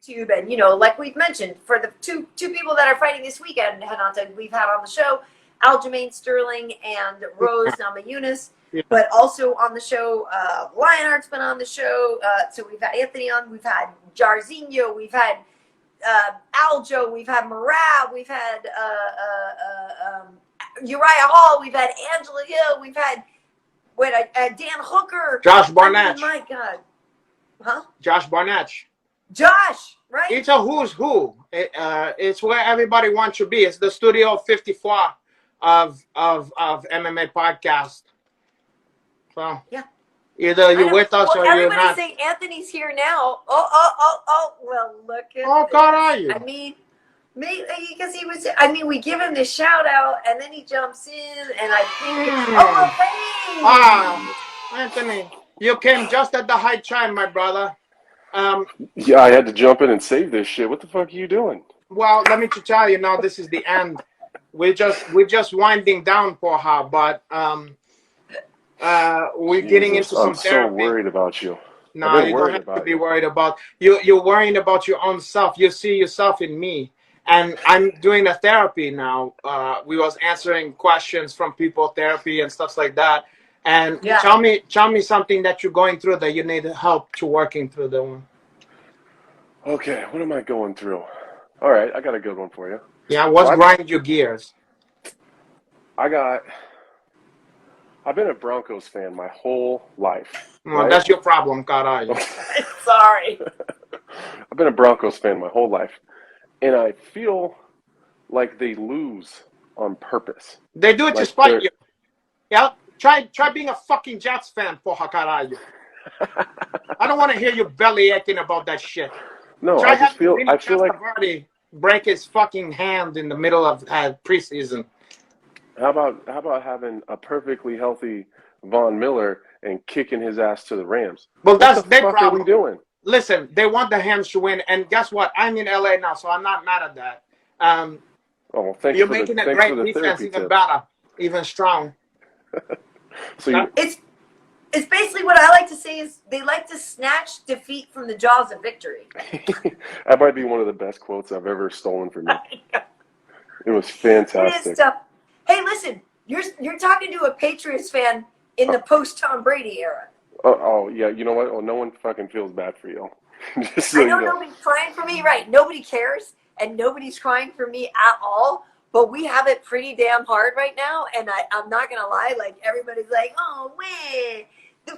YouTube. And, you know, like we've mentioned, for the two people that are fighting this weekend, we've had on the show, Aljamain Sterling and Rose Namajunas. Yeah. But also on the show, Lionheart's been on the show. So we've had Anthony on, we've had Jairzinho, we've had Aljo, we've had Murad, we've had Uriah Hall, we've had Angela Hill, we've had Dan Hooker, Josh Barnett. My God, huh? Josh Barnett. Josh, right? It's a who's who. It's where everybody wants to be. It's the Studio 54 of MMA podcast. So yeah, either you're with us or you're not. Everybody's saying Anthony's here now. Oh. Well, look at. Oh, God, are you? I mean, maybe because he was. I mean, we give him the shout out, and then he jumps in, and I think. Oh, hey! Anthony, you came just at the right time, my brother. Yeah, I had to jump in and save this shit. What the fuck are you doing? Well, let me tell you now. This is the end. We're just winding down for her, but we're getting into some therapy. I'm so worried about you. No, you don't have to be worried about you. You're worrying about your own self. You see yourself in me, and I'm doing a therapy now. We was answering questions from people, therapy and stuff like that. And tell me something that you're going through that you need help to working through the one. Okay, what am I going through? All right, I got a good one for you. Yeah, what's grinding your gears? I've been a Broncos fan my whole life. Well, right? That's your problem, caralho. Sorry. I've been a Broncos fan my whole life, and I feel like they lose on purpose. They do it to spite you. Yeah, try being a fucking Jets fan, porra caralho. I don't want to hear you belly aching about that shit. No, I feel like break his fucking hand in the middle of preseason. How about having a perfectly healthy Von Miller and kicking his ass to the Rams? Well, that's their problem. What are we doing? Listen, they want the Rams to win, and guess what? I'm in LA now, so I'm not mad at that. Thanks. You're making a great defense even better, even strong. So it's basically what I like to say is they like to snatch defeat from the jaws of victory. That might be one of the best quotes I've ever stolen from you. It was fantastic. It is tough. Hey, listen, you're talking to a Patriots fan in the post-Tom Brady era. Oh, yeah, you know what? Oh, no one fucking feels bad for you. I know nobody's crying for me, right? Nobody cares, and nobody's crying for me at all, but we have it pretty damn hard right now, and I'm not going to lie, like, everybody's like, oh, man, the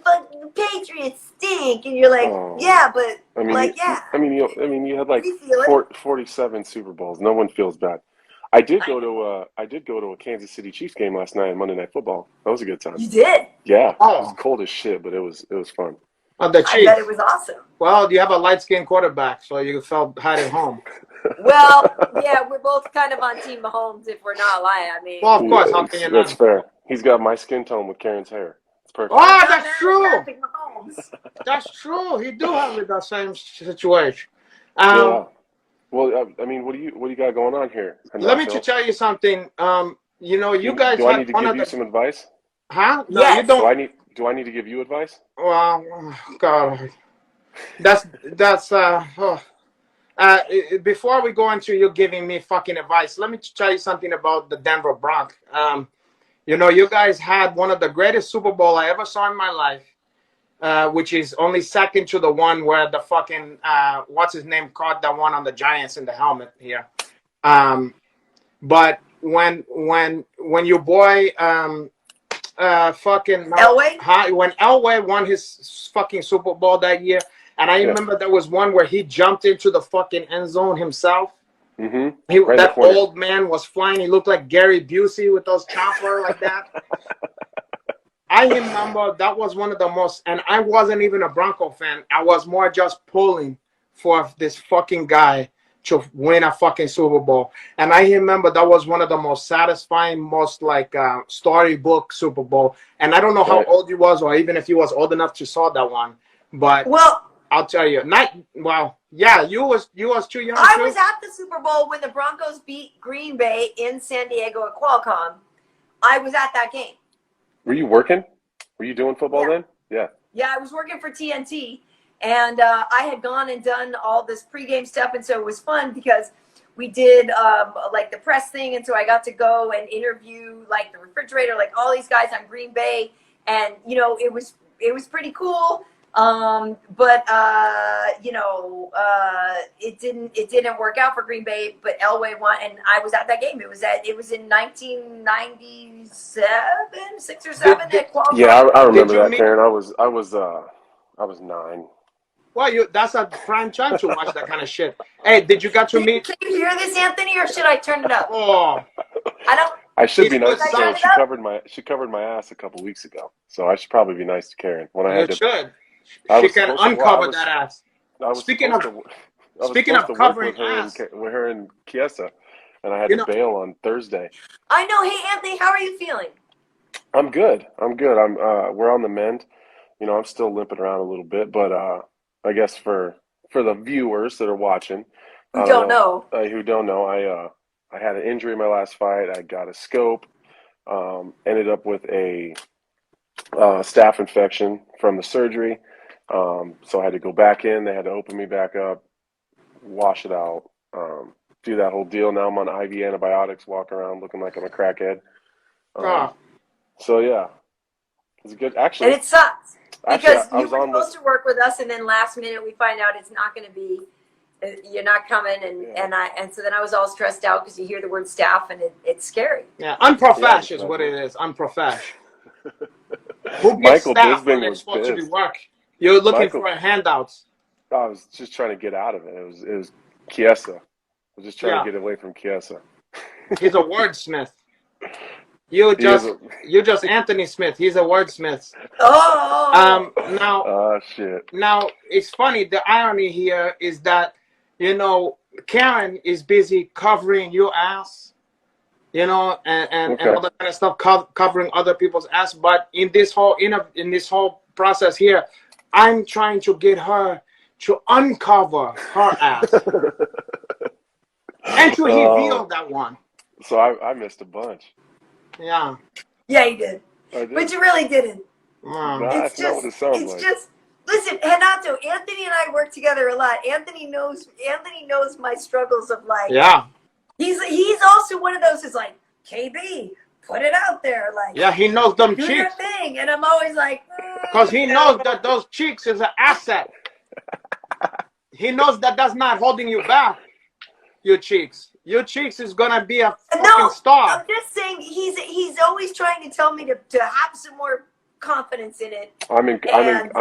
Patriots stink, and you're like, yeah, but, you had like 47 Super Bowls. No one feels bad. I did go to a Kansas City Chiefs game last night on Monday Night Football. That was a good time. You did? Yeah. It was cold as shit, but it was fun. The Chiefs. I bet it was awesome. Well, you have a light-skinned quarterback, so you felt had it home. Well, yeah, we're both kind of on Team Mahomes if we're not lying. I mean, well, of course, how can you not? That's fair. He's got my skin tone with Karyn's hair. It's perfect. Oh, that's true. That's true. He do have that same situation. Yeah. Well, I mean, what do you got going on here? Let me tell you something. You guys. Do I need to give you some advice? Huh? No, yes. you don't. Do I need to give you advice? Well, God, that's. Before we go into you giving me fucking advice, let me tell you something about the Denver Broncos. You guys had one of the greatest Super Bowl I ever saw in my life, which is only second to the one where the fucking what's his name caught that one on the Giants in the helmet here. But when your boy fucking Elway? When Elway won his fucking Super Bowl that year. And I remember there was one where he jumped into the fucking end zone himself. Mm-hmm. That old man was flying. He looked like Gary Busey with those chopper like that. I remember that was one of the most, and I wasn't even a Bronco fan. I was more just pulling for this fucking guy to win a fucking Super Bowl. And I remember that was one of the most satisfying, most like storybook Super Bowl. And I don't know how old you was, or even if you was old enough to saw that one, but I'll tell you, you was too young. I was at the Super Bowl when the Broncos beat Green Bay in San Diego at Qualcomm. I was at that game. Were you working? Were you doing football then? Yeah. Yeah, I was working for TNT, And I had gone and done all this pregame stuff, and so it was fun because we did like the press thing, and so I got to go and interview like the refrigerator, like all these guys on Green Bay, and you know it was pretty cool. But you know, it didn't work out for Green Bay, but Elway won, and I was at that game. It was in 1997, 6 or 7. Yeah, I remember that, Karyn. I was 9. Well, that's a prime time to watch that kind of shit. Hey, did you get to meet? Can you hear this, Anthony, or should I turn it up? Oh, I should be nice to her. She covered my ass a couple weeks ago, so I should probably be nice to Karyn. When I had you should. She can uncover that ass. Speaking of covering ass, with her and Chiesa, and I had to bail on Thursday. I know. Hey, Anthony, how are you feeling? I'm good. We're on the mend. You know, I'm still limping around a little bit, but I guess for the viewers that are watching, who don't know, I had an injury in my last fight. I got a scope. Ended up with a staph infection from the surgery. So I had to go back in. They had to open me back up, wash it out, do that whole deal. Now I'm on IV antibiotics, walking around looking like I'm a crackhead. So yeah, it's good. Actually, and it sucks because I you were supposed to work with us, and then last minute we find out it's not going to be. You're not coming, and so then I was all stressed out because you hear the word staph, and it's scary. Yeah, unprofesh is what it is. Unprofesh. Who gets staph when it's supposed to be work? You're looking for handouts. I was just trying to get out of it. It was Chiesa. I was just trying to get away from Chiesa. He's a wordsmith. You're just Anthony Smith. He's a wordsmith. Oh. Now. Oh shit. Now it's funny. The irony here is that, you know, Karyn is busy covering your ass, you know, and all that kind of stuff, covering other people's ass. But in this whole process here, I'm trying to get her to uncover her ass and to reveal that one. So I missed a bunch. Yeah, you did. But you really didn't. That's not what it sounds like. Listen, Renato, Anthony and I work together a lot. Anthony knows my struggles of like. Yeah. He's also one of those who's like, KB, put it out there, like. Yeah, he knows them cheeks. Do your thing, and I'm always like. Because he knows that those cheeks is an asset. He knows that that's not holding you back. Your cheeks. Your cheeks is gonna be a fucking star. I'm just saying he's always trying to tell me to have some more confidence in it. I'm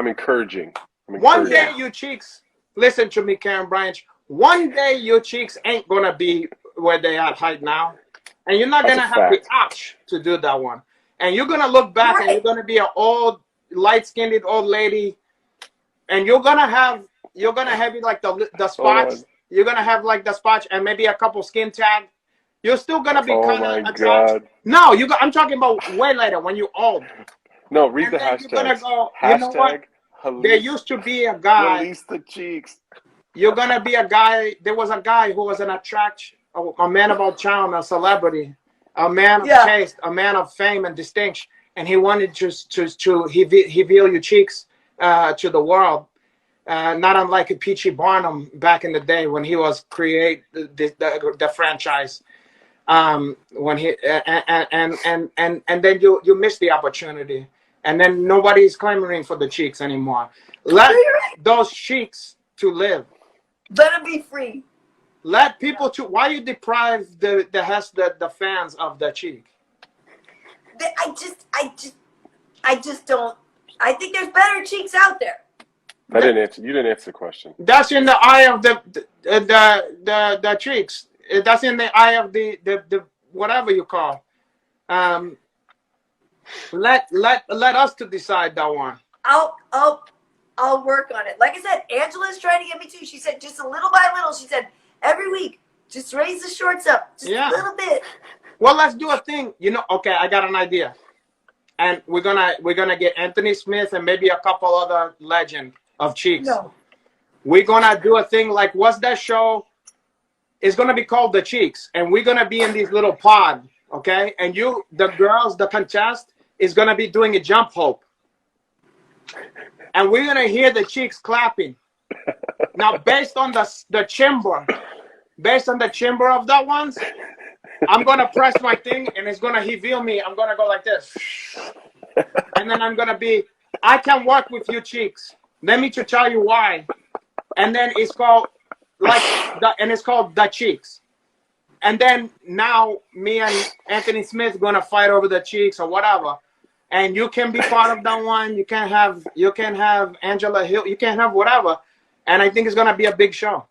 encouraging. One day your cheeks, listen to me, Karyn Bryant. One day your cheeks ain't gonna be where they are right now, and you're not gonna have the option to do that one. And you're gonna look back and you're gonna be an old, light-skinned old lady, and you're gonna have like the spots. You're gonna have like the spots and maybe a couple skin tag. You're still gonna be kind of attractive. No, I'm talking about way later when you're old. No, read the hashtag. You're gonna go. You know what? There used to be a guy. Release the cheeks. You're gonna be a guy. There was a guy who was an attraction, a man about town, a celebrity, a man of taste, a man of fame and distinction, and he wanted to reveal your cheeks to the world. Not unlike a Peachy Barnum back in the day when he was create the franchise. When he and then you miss the opportunity, and then nobody's clamoring for the cheeks anymore. Let those cheeks to live. Let them be free. Let people to. Why you deprive the fans of the cheek? I just don't. I think there's better cheeks out there. You didn't answer the question. That's in the eye of the cheeks. That's in the eye of the whatever you call. Let us to decide that one. I'll work on it. Like I said, Angela's trying to get me to. She said just a little by little. She said every week, just raise the shorts up just a little bit. Well, let's do a thing. You know, okay, I got an idea, and we're gonna get Anthony Smith and maybe a couple other legends of cheeks. No. We're gonna do a thing like what's that show? It's gonna be called The Cheeks, and we're gonna be in these little pod, okay? And the girls, the contest is gonna be doing a jump rope, and we're gonna hear the cheeks clapping. Now, based on the chamber, of that ones, I'm gonna press my thing, and it's gonna reveal me. I'm gonna go like this, and then I'm gonna be. I can work with you cheeks. Let me to tell you why. And then it's called it's called the cheeks. And then now me and Anthony Smith gonna fight over the cheeks or whatever. And you can be part of that one. You can have Angela Hill. You can have whatever. And I think it's gonna be a big show.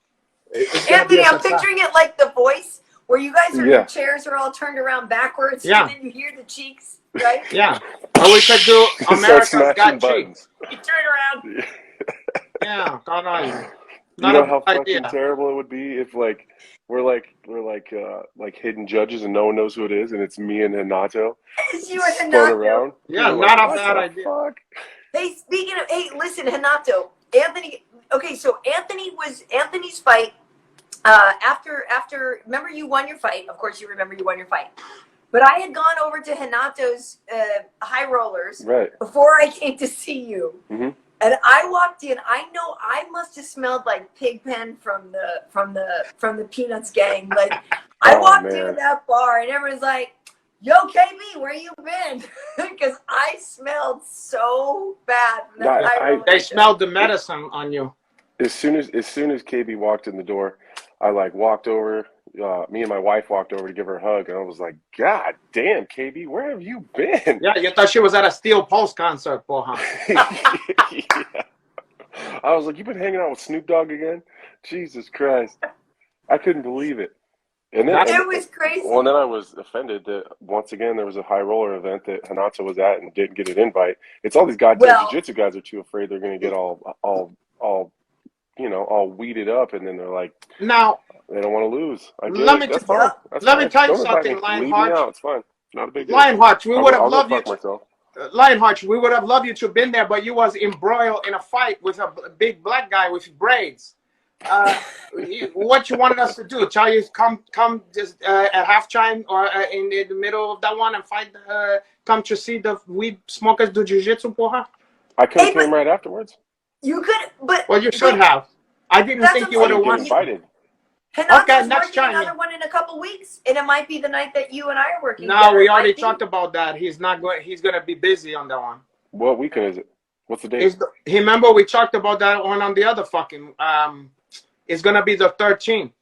Anthony, I'm picturing it like The Voice, where you guys are your chairs are all turned around backwards, and then you hear the cheeks, right? Yeah. Or we could do America's Got Cheeks. You turn around. Yeah, God on you. You know how fucking terrible it would be if we're like hidden judges and no one knows who it is, and it's me and Renato. It's you and Renato. Around. Yeah, not a bad idea. Fuck? Hey, listen, Renato. Anthony. Okay, so Anthony's fight. After remember you won your fight. Of course, you remember you won your fight. But I had gone over to Renato's high rollers before I came to see you. Mm-hmm. And I walked in. I know I must have smelled like Pigpen from the Peanuts gang. Like I walked into that bar and everyone's like, "Yo, KB, where you been?" Because I smelled so bad. They smelled the medicine on you. As soon as KB walked in the door, I walked over. Me and my wife walked over to give her a hug, and I was like, "God damn, KB, where have you been?" Yeah, you thought she was at a Steel Pulse concert, Poha. Yeah. I was like, "You've been hanging out with Snoop Dogg again?" Jesus Christ, I couldn't believe it. And then it was crazy. Well, and then I was offended that once again there was a high roller event that Renato was at and didn't get an invite. It's all these goddamn jiu-jitsu guys are too afraid they're going to get all weeded up, and then they're like, now they don't want to lose. Let me tell you something, Lionheart. It's fine. Not a big deal. Lionheart, we would have loved you. Myself. Lionheart, we would have loved you to have been there, but you was embroiled in a fight with a big black guy with braids. What you wanted us to do? Tell you come just at halftime or in the middle of that one and fight? Come to see the weed smokers do jiu-jitsu, Poha? I could have came right afterwards. You could, but well, you should have. I didn't think you would have won. Invited. Okay, next time. Another one in a couple weeks, and it might be the night that you and I are working. No, we already talked about that. He's not going. He's going to be busy on that one. What weekend is it? What's the date? Remember we talked about that one on the other fucking. It's going to be the 13th.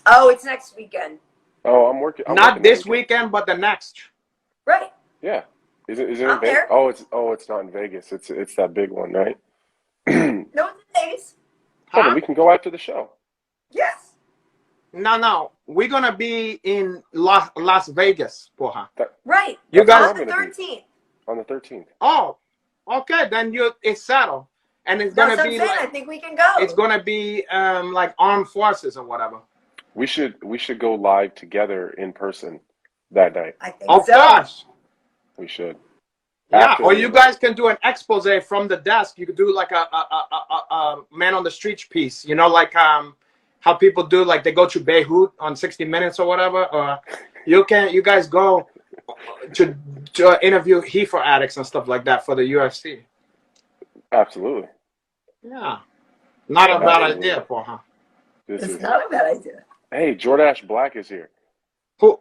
Oh, it's next weekend. Oh, I'm working. Not this weekend, but the next. Right. Yeah. Is it in Vegas? It's not in Vegas. It's that big one, right? No, it's in Vegas. Oh, then we can go after the show. Yes. No. We're going to be in Las Vegas, Poha. Right. You guys on the 13th. On the 13th. Oh, okay. Then it's settled. And it's going to be I think we can go. It's going to be like armed forces or whatever. We should go live together in person that night. I think of so. course. We should. Yeah, or you guys can do an expose from the desk. You could do like a man on the street piece. You know, like how people do, like they go to KBheat on 60 Minutes or whatever. Or you guys go to interview heifer addicts and stuff like that for the UFC. Absolutely. Yeah, not a bad idea, Poha. It's not a bad idea. Hey, Jordache Black is here. Who?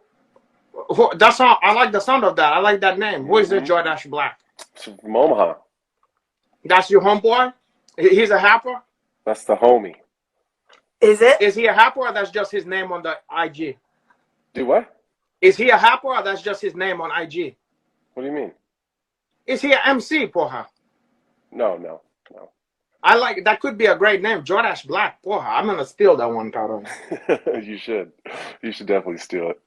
That's how I like the sound of that. I like that name. Who is the Jordache Black? It's from Omaha. That's your homeboy? He's a rapper? That's the homie. Is it? Is he a rapper or that's just his name on the IG? Do what? Is he a rapper or that's just his name on IG? What do you mean? Is he an MC, Poha? No. I like that. Could be a great name, Jordache Black. Poha, I'm gonna steal that one, Karyn. You should definitely steal it.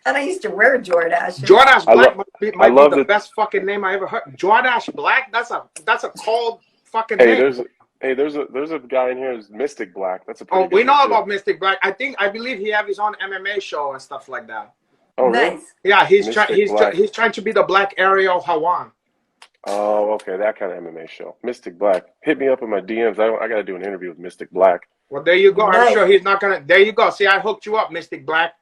And I used to wear Jordache. Jordache Black might be the best fucking name I ever heard. Jordache Black. That's a cold fucking name. There's a guy in here who's Mystic Black. That's a pretty good we know name about too. Mystic Black. I believe he have his own MMA show and stuff like that. Oh, nice. Really? Yeah, he's trying to be the Black Ariel Hawan. Oh, okay, that kind of MMA show. Mystic Black. Hit me up in my DMs. I got to do an interview with Mystic Black. Well, there you go. Nice. I'm sure he's not gonna. There you go. See, I hooked you up, Mystic Black.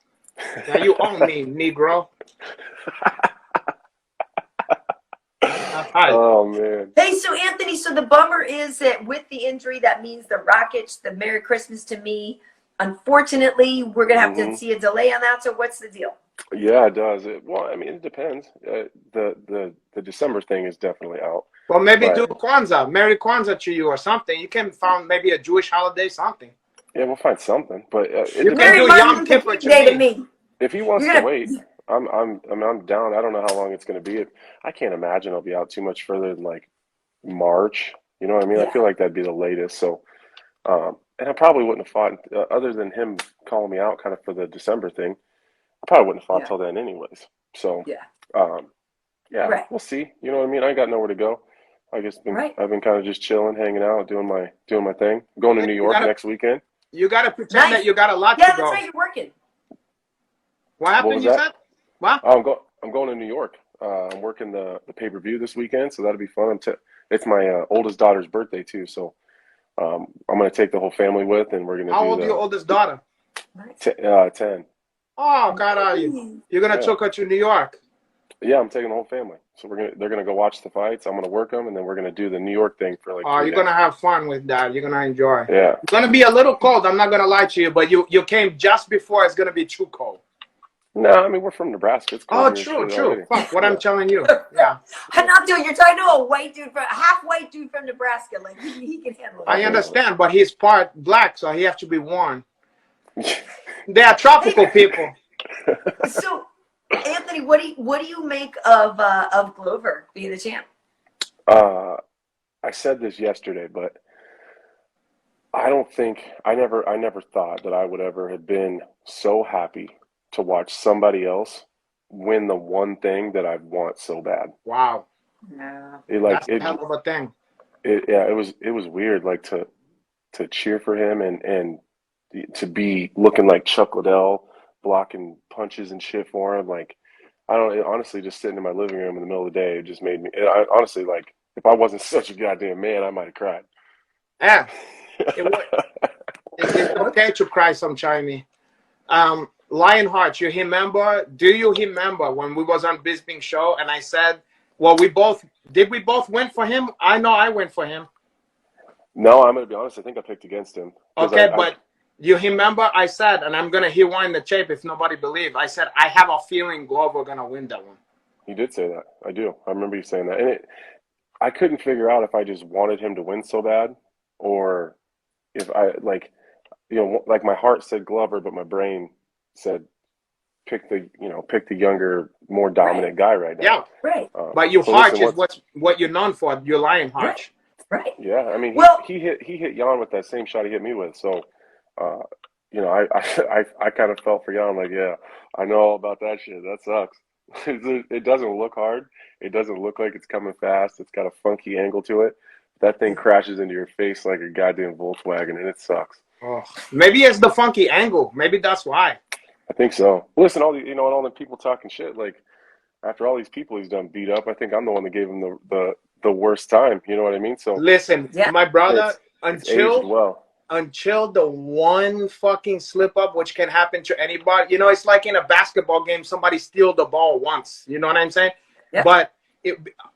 Now you own me, Negro. Hi. Oh man. Hey, so Anthony, so the bummer is that with the injury, that means the Rockets, the Merry Christmas to me. Unfortunately, we're gonna have to see a delay on that. So what's the deal? Yeah, it does. Well, I mean, it depends. The December thing is definitely out, Well, maybe do but Kwanzaa, Merry Kwanzaa to you or something. You can find maybe a Jewish holiday, something. yeah, we'll find something. But it You can depends. Merry do Martin Yom Luther Kippur King to Day to me. me. If he wants You're to gonna. wait, I'm down. I don't know how long it's going to be. I can't imagine I'll be out too much further than like March. You know what I mean? I Yeah. feel like that'd be the latest. So, and I probably wouldn't have fought other than him calling me out kind of for the December thing. I probably wouldn't have fought Yeah. till then, anyways. So, Yeah. um, yeah, Right. we'll see. You know what I mean? I ain't got nowhere to go. Right. I've been kind of just chilling, hanging out, doing my thing. I'm going to Yeah, New York next weekend. you gotta pretend Nice. that you got a lot to Yeah, that's go. right. You're working. What What happened? was You that? said? What? I'm going to New York. I'm working the pay-per-view this weekend, so that'll be fun. It's my oldest daughter's birthday too, so I'm gonna take the whole family with, and we're gonna How do old is your oldest daughter? Nice. 10. Oh, God, are you? You're gonna Yeah, took her to New York. yeah. I'm taking the whole family, so they're gonna go watch the fights. I'm gonna work them, and then we're gonna do the New York thing for like Oh, three you're days. gonna have fun with that. You're gonna enjoy. Yeah. It's gonna be a little cold. I'm not gonna lie to you, but you came just before it's gonna be too cold. No, I mean we're from Nebraska. It's cold Oh, here and true, shit true. already. Fuck what I'm Yeah. telling you. Yeah, Renato, you're talking to a white dude from half white dude from Nebraska. Like he can handle I it. understand, but he's part black, so he has to be warned. They are tropical people. So, Anthony, what do you make of Glover being the champ? uh, I said this yesterday, but I never thought that I would ever have been so happy to watch somebody else win the one thing that I want so bad. Wow, Yeah. It like that's a hell of a thing. yeah, it was weird like to cheer for him and to be looking like Chuck Liddell blocking punches and shit for him. Like I don't honestly just sitting in my living room in the middle of the day, it just made me honestly like if I wasn't such a goddamn man, I might have cried. Yeah, it would. It's okay to cry sometime. Lionheart, you remember? Do you remember when we was on Bisping show and I said, well, we both win for him? I know I went for him. No, I'm gonna be honest. I think I picked against him because Okay, but you remember I said, and I'm gonna rewind the tape if nobody believe. I said I have a feeling Glover gonna win that one. you did say that. I do. I remember you saying that, and I couldn't figure out if I just wanted him to win so bad, or if I like, like my heart said Glover, but my brain said pick the younger, more dominant guy right now. Yeah, Right. but your So heart listen, is what you're known for. Your Lionheart. Right. yeah, I mean Well, he hit Jan with that same shot he hit me with. So, uh, I kind of felt for Jan like, yeah, I know all about that shit. That sucks. It doesn't look hard. It doesn't look like it's coming fast. It's got a funky angle to it. That thing crashes into your face like a goddamn Volkswagen, and it sucks. Oh, maybe it's the funky angle. Maybe that's why. I think so. Listen, and all the people talking shit. Like after all these people he's done beat up, I think I'm the one that gave him the worst time. You know what I mean? So Listen, yeah. my brother, it's aged well. until the one fucking slip up, which can happen to anybody. It's like in a basketball game, somebody steal the ball once. You know what I'm saying? Yeah. But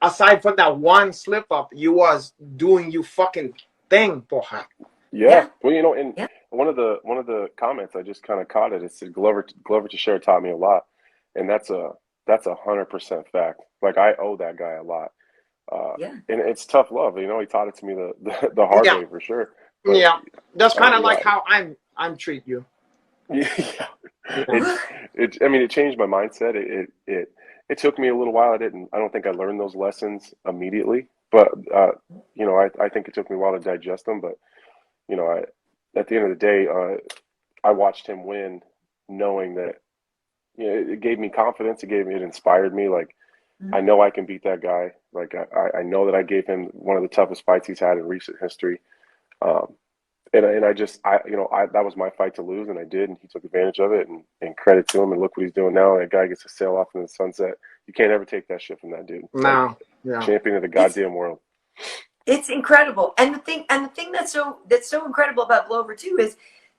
aside from that one slip up, you was doing you fucking thing for her. Yeah. Well, and Yeah. one of the comments I just kind of caught it. It said Glover Teixeira taught me a lot, and that's 100% fact. Like I owe that guy a lot. Yeah. And it's tough love. He taught it to me the hard way for sure. But, Yeah, that's kind of like I, how I'm treat you. yeah. Yeah. I mean, it changed my mindset. It took me a little while. I don't think I learned those lessons immediately, but I think it took me a while to digest them. But at the end of the day, I watched him win, knowing that it gave me confidence. It inspired me. Like I know I can beat that guy. Like I know that I gave him one of the toughest fights he's had in recent history. Um, and I just that was my fight to lose, and I did, and he took advantage of it, and credit to him. And look what he's doing now. That guy gets to sail off in the sunset. You can't ever take that shit from that dude. No, Like, yeah. champion of the goddamn world. It's incredible. And the thing that's so incredible about Glover too is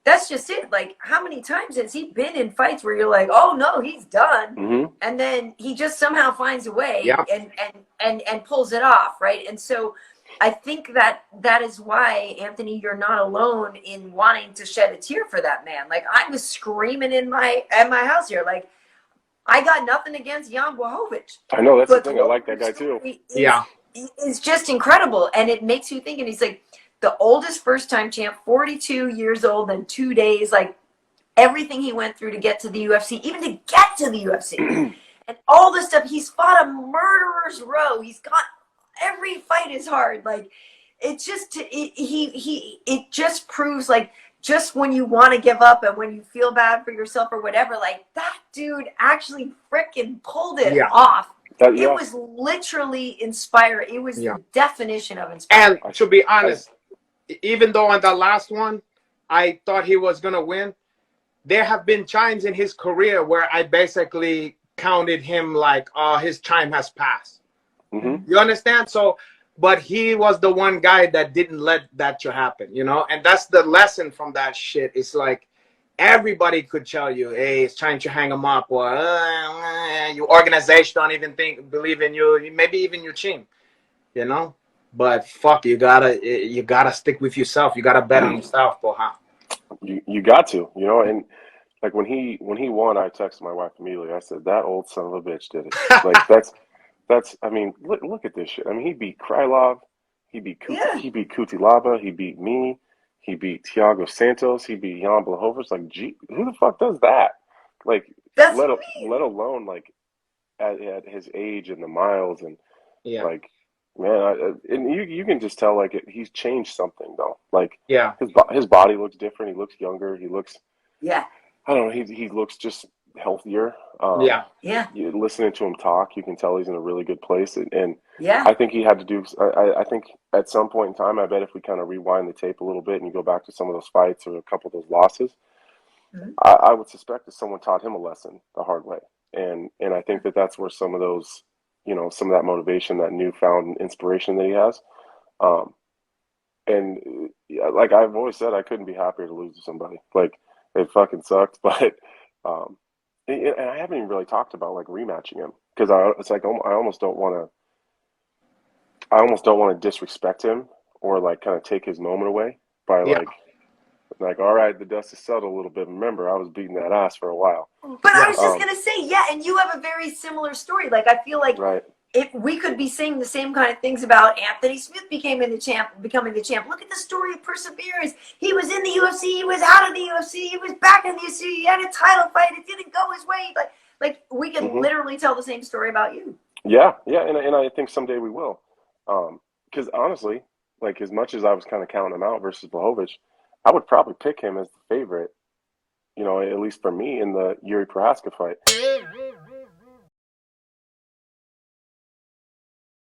that's just it. Like, how many times has he been in fights where you're like, oh no, he's done, and then he just somehow finds a way and pulls it off, right? And so I think that is why, Anthony, you're not alone in wanting to shed a tear for that man. Like, I was screaming at my house here, like, I got nothing against Jan Blachowicz. I know, that's the thing. I like that guy too. Is just incredible, and it makes you think. And he's like the oldest first-time champ, 42 years old and 2 days. Like, everything he went through to get to the UFC, even to get to the UFC, and all this stuff. He's fought a murderer's row. He's got every fight is hard. Like, it just it just proves, like, just when you want to give up and when you feel bad for yourself or whatever, like, that dude actually freaking pulled it off. It was literally inspiring. It was the definition of inspiring. And to be honest, even though on the last one, I thought he was going to win, there have been times in his career where I basically counted him like, oh, his time has passed. You understand? So, but he was the one guy that didn't let that to happen, you know? And that's the lesson from that shit. It's like, everybody could tell you, hey, it's trying to hang him up, or your organization don't even believe in you, maybe even your team, you know? But fuck, you gotta stick with yourself. You gotta bet on yourself, boha. You got to, you know, and like when he won, I texted my wife immediately. I said, that old son of a bitch did it. Like, that's, I mean, look at this shit. I mean, he beat Krylov, he beat Kutilaba, he beat me, he beat Thiago Santos, he beat Jan Blachowicz. Like, gee, who the fuck does that? Like, let alone like at his age and the miles and like, man, and you can just tell, like, he's changed something though. Like, his body looks different. He looks younger. He looks I don't know. He looks just healthier. You listening to him talk, you can tell he's in a really good place. And I think he had to do. I think at some point in time, I bet if we kind of rewind the tape a little bit and you go back to some of those fights or a couple of those losses, I would suspect that someone taught him a lesson the hard way. And I think that's where some of those, you know, some of that motivation, that newfound inspiration that he has. And like I've always said, I couldn't be happier to lose to somebody. Like, it fucking sucked, but and I haven't even really talked about like rematching him, because it's like I almost don't want to disrespect him or like kind of take his moment away by like, all right, the dust has settled a little bit. Remember, I was beating that ass for a while. But I was just gonna say, and you have a very similar story. Like, I feel like if we could be saying the same kind of things about Anthony Smith becoming the champ. Look at the story of perseverance. He was in the UFC, he was out of the UFC, he was back in the UFC, he had a title fight, it didn't go his way. Like we can literally tell the same story about you. Yeah, and I think someday we will. Because honestly, like, as much as I was kind of counting him out versus Blachowicz, I would probably pick him as the favorite, you know, at least for me, in the Yuri Prohaska fight.